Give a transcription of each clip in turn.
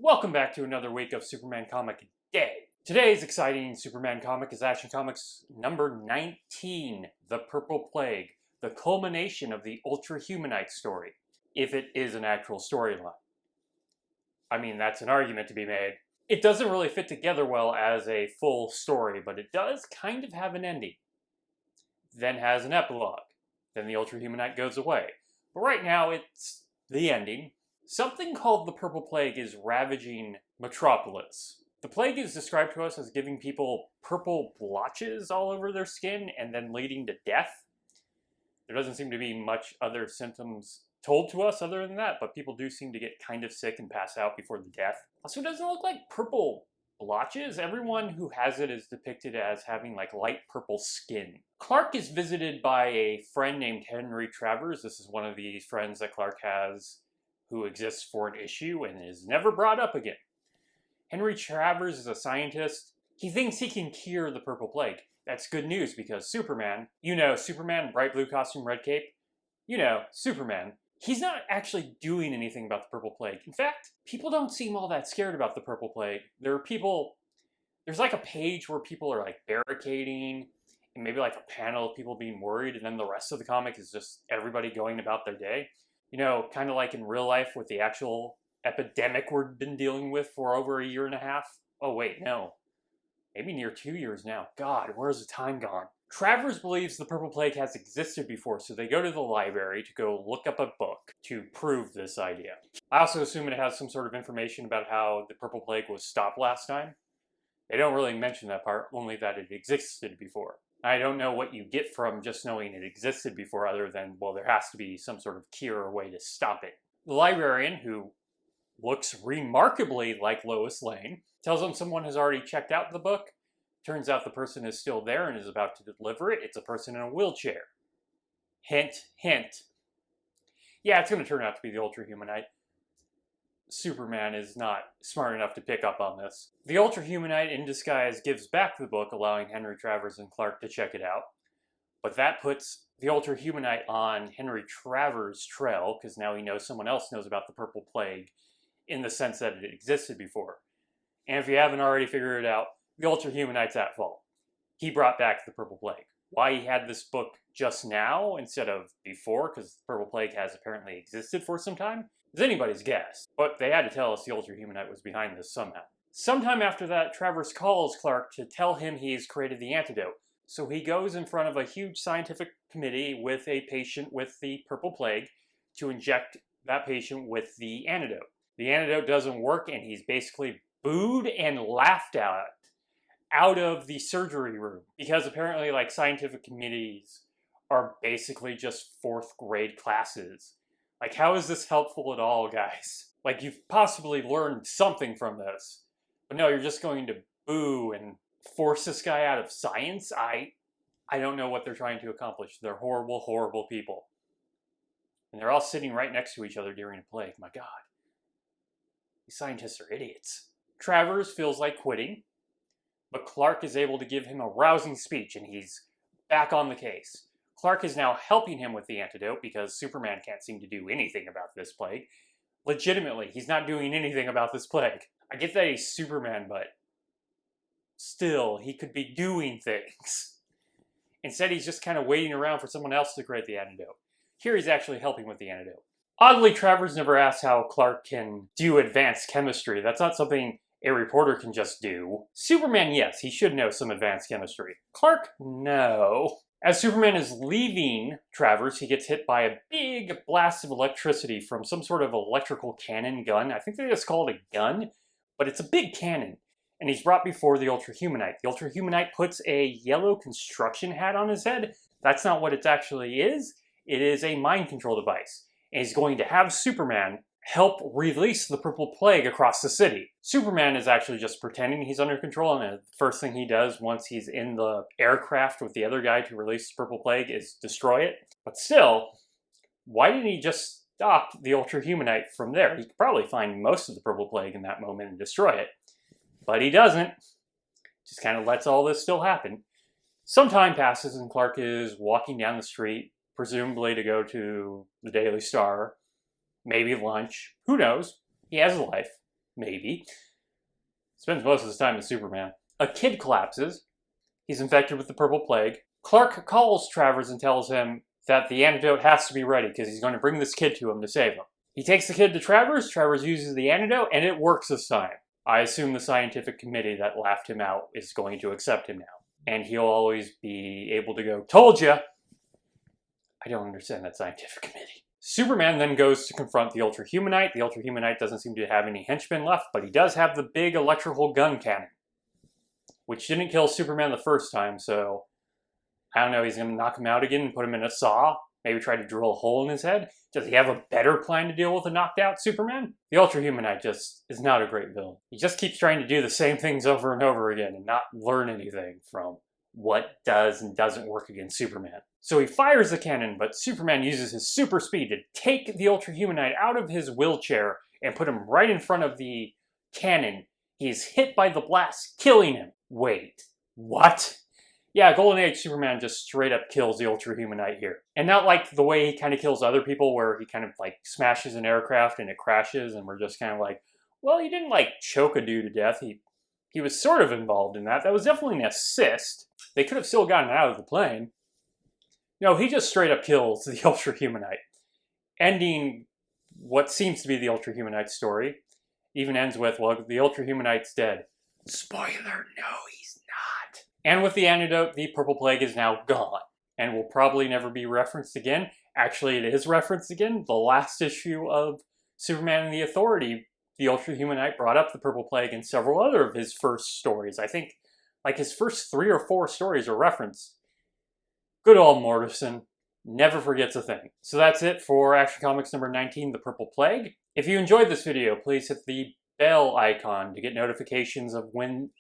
Welcome back to another week of Superman Comic Day. Today's exciting Superman comic is Action Comics number 19, The Purple Plague, the culmination of the Ultra Humanite story, if it is an actual storyline. I mean, that's an argument to be made. It doesn't really fit together well as a full story, but it does kind of have an ending. Then has an epilogue. Then the Ultra Humanite goes away. But right now, it's the ending. Something called the Purple Plague is ravaging Metropolis. The plague is described to us as giving people purple blotches all over their skin and then leading to death. There doesn't seem to be much other symptoms told to us other than that, but people do seem to get kind of sick and pass out before the death. Also, it doesn't look like purple blotches. Everyone who has it is depicted as having like light purple skin. Clark is visited by a friend named Henry Travers. This is one of the friends that Clark has who exists for an issue and is never brought up again. Henry Travers is a scientist. He thinks he can cure the Purple Plague. That's good news because Superman, Superman, bright blue costume, red cape, Superman, he's not actually doing anything about the Purple Plague. In fact, people don't seem all that scared about the Purple Plague. There's like a page where people are like barricading and maybe like a panel of people being worried, and then the rest of the comic is just everybody going about their day. Kind of like in real life with the actual epidemic we've been dealing with for over a year and a half. Oh wait, no. Maybe near 2 years now. God, where's the time gone? Travers believes the Purple Plague has existed before, so they go to the library to go look up a book to prove this idea. I also assume it has some sort of information about how the Purple Plague was stopped last time. They don't really mention that part, only that it existed before. I don't know what you get from just knowing it existed before other than, well, there has to be some sort of cure or way to stop it. The librarian, who looks remarkably like Lois Lane, tells them someone has already checked out the book. Turns out the person is still there and is about to deliver it. It's a person in a wheelchair. Hint, hint. Yeah, it's going to turn out to be the Ultra Humanite. Superman is not smart enough to pick up on this. The Ultra Humanite in disguise gives back the book, allowing Henry Travers and Clark to check it out. But that puts the Ultra Humanite on Henry Travers' trail, because now he knows someone else knows about the Purple Plague, in the sense that it existed before. And if you haven't already figured it out, the Ultra Humanite's at fault. He brought back the Purple Plague. Why he had this book just now instead of before, because the Purple Plague has apparently existed for some time, is anybody's guess. But they had to tell us the Ultra Humanite was behind this somehow. Sometime after that, Travers calls Clark to tell him he's created the antidote. So he goes in front of a huge scientific committee with a patient with the Purple Plague to inject that patient with the antidote. The antidote doesn't work, and he's basically booed and laughed at out of the surgery room, because apparently like scientific committees are basically just 4th grade classes. Like, how is this helpful at all, guys? Like, you've possibly learned something from this, but no, you're just going to boo and force this guy out of science? I don't know what they're trying to accomplish. They're horrible, horrible people. And they're all sitting right next to each other during a plague. My God. These scientists are idiots. Travers feels like quitting, but Clark is able to give him a rousing speech, and he's back on the case. Clark is now helping him with the antidote because Superman can't seem to do anything about this plague. Legitimately, he's not doing anything about this plague. I get that he's Superman, but still, he could be doing things. Instead, he's just kind of waiting around for someone else to create the antidote. Here, he's actually helping with the antidote. Oddly, Travers never asks how Clark can do advanced chemistry. That's not something a reporter can just do. Superman, yes, he should know some advanced chemistry. Clark, no. As Superman is leaving Travers, he gets hit by a big blast of electricity from some sort of electrical cannon gun. I think they just call it a gun, but it's a big cannon. And he's brought before the Ultra Humanite. The Ultra Humanite puts a yellow construction hat on his head. That's not what it actually is. It is a mind control device. And he's going to have Superman help release the Purple Plague across the city. Superman is actually just pretending he's under control, and the first thing he does once he's in the aircraft with the other guy to release the Purple Plague is destroy it. But still, why didn't he just stop the Ultra Humanite from there? He could probably find most of the Purple Plague in that moment and destroy it. But he doesn't. Just kind of lets all this still happen. Some time passes and Clark is walking down the street, presumably to go to the Daily Star. Maybe lunch. Who knows? He has a life. maybe. Spends most of his time as Superman. A kid collapses. He's infected with the purple plague. Clark calls Travers and tells him that the antidote has to be ready because he's going to bring this kid to him to save him. He takes the kid to Travers. Travers uses the antidote, and it works this time. I assume the scientific committee that laughed him out is going to accept him now. And he'll always be able to go, "Told ya!" I don't understand that scientific committee. Superman then goes to confront the Ultra-Humanite. The Ultra-Humanite doesn't seem to have any henchmen left, but he does have the big electrical gun cannon, which didn't kill Superman the first time, so I don't know, he's going to knock him out again and put him in a saw? Maybe try to drill a hole in his head? Does he have a better plan to deal with a knocked out Superman? The Ultra-Humanite just is not a great villain. He just keeps trying to do the same things over and over again and not learn anything from what does and doesn't work against Superman. So he fires the cannon, but Superman uses his super speed to take the Ultra-Humanite out of his wheelchair and put him right in front of the cannon. He's hit by the blast, killing him. Wait, what? Yeah, Golden Age Superman just straight up kills the Ultra-Humanite here. And not like the way he kind of kills other people where he kind of like smashes an aircraft and it crashes and we're just kind of like, well, he didn't like choke a dude to death. He was sort of involved in that. That was definitely an assist. They could have still gotten out of the plane. No, he just straight up kills the Ultra-Humanite, ending what seems to be the Ultra-Humanite story. Even ends with, well, the Ultra-Humanite's dead. Spoiler, no, he's not. And with the antidote, the purple plague is now gone, and will probably never be referenced again. Actually, it is referenced again. The last issue of Superman and the Authority, the Ultra-Humanite brought up the purple plague in several other of his first stories. I think, like, his first 3 or 4 stories are referenced. Good old Morrison never forgets a thing. So that's it for Action Comics number 19, The Purple Plague. If you enjoyed this video, please hit the bell icon to get notifications of when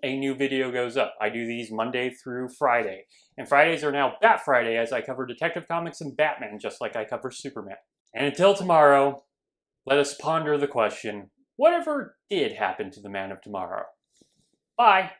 a new video goes up. I do these Monday through Friday. And Fridays are now Bat Friday as I cover Detective Comics and Batman just like I cover Superman. And until tomorrow, let us ponder the question, whatever did happen to the Man of Tomorrow? Bye!